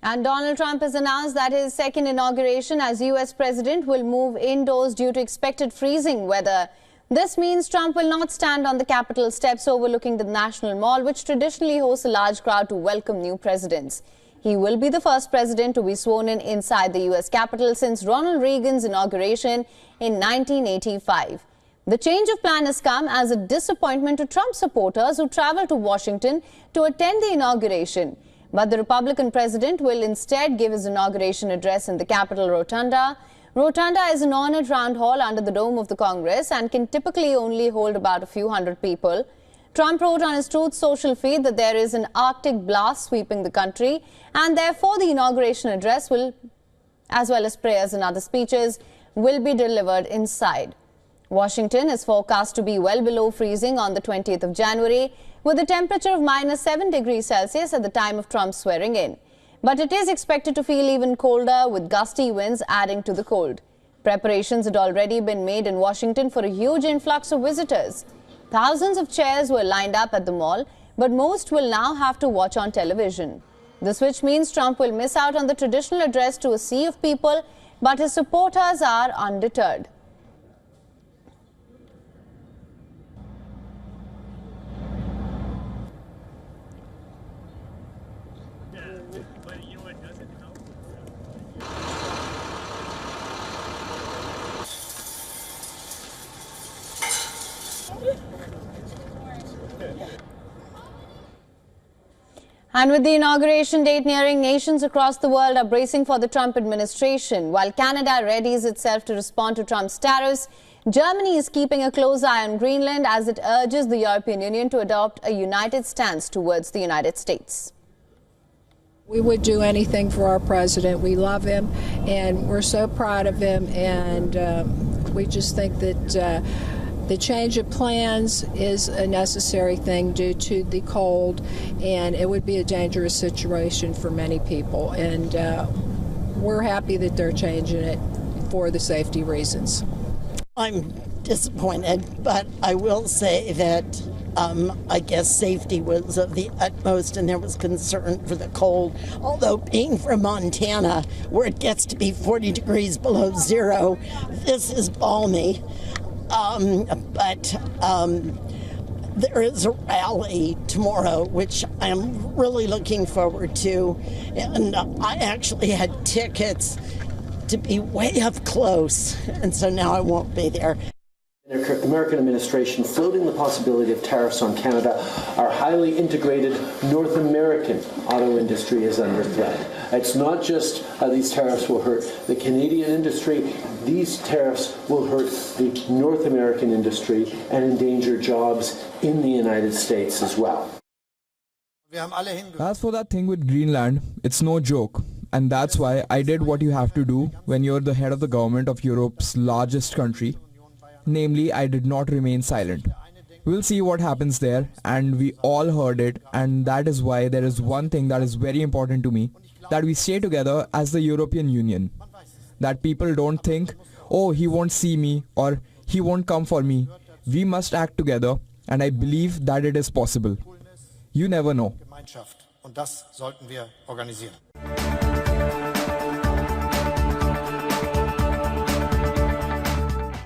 And Donald Trump has announced that his second inauguration as U.S. president will move indoors due to expected freezing weather. This means Trump will not stand on the Capitol steps overlooking the National Mall, which traditionally hosts a large crowd to welcome new presidents. He will be the first president to be sworn in inside the U.S. Capitol since Ronald Reagan's inauguration in 1985. The change of plan has come as a disappointment to Trump supporters who traveled to Washington to attend the inauguration. But the Republican president will instead give his inauguration address in the Capitol Rotunda. Rotunda is an ornate round hall under the dome of the Congress and can typically only hold about a few hundred people. Trump wrote on his Truth Social feed that there is an Arctic blast sweeping the country and therefore the inauguration address will, as well as prayers and other speeches, will be delivered inside. Washington is forecast to be well below freezing on the 20th of January, with a temperature of -7 degrees Celsius at the time of Trump's swearing in. But it is expected to feel even colder, with gusty winds adding to the cold. Preparations had already been made in Washington for a huge influx of visitors. Thousands of chairs were lined up at the mall, but most will now have to watch on television. The switch means Trump will miss out on the traditional address to a sea of people, but his supporters are undeterred. And with the inauguration date nearing, nations across the world are bracing for the Trump administration. While Canada readies itself to respond to Trump's tariffs, Germany is keeping a close eye on Greenland as it urges the European Union to adopt a united stance towards the United States. We would do anything for our president. We love him, and we're so proud of him, and we just think that the change of plans is a necessary thing due to the cold, and it would be a dangerous situation for many people. And we're happy that they're changing it for the safety reasons. I'm disappointed, but I will say that I guess safety was of the utmost, and there was concern for the cold. Although being from Montana, where it gets to be 40 degrees below zero, this is balmy. But there is a rally tomorrow, which I'm really looking forward to. And I actually had tickets to be way up close, and so now I won't be there. American administration floating the possibility of tariffs on Canada. Our highly integrated North American auto industry is under threat. It's not just how these tariffs will hurt the Canadian industry. These tariffs will hurt the North American industry and endanger jobs in the United States as well. As for that thing with Greenland, it's no joke. And that's why I did what you have to do when you're the head of the government of Europe's largest country. Namely, I did not remain silent. We'll see what happens there, and we all heard it, and that is why there is one thing that is very important to me, that we stay together as the European Union. That people don't think, oh, he won't see me, or he won't come for me. We must act together, and I believe that it is possible. You never know. Und das sollten wir organisieren.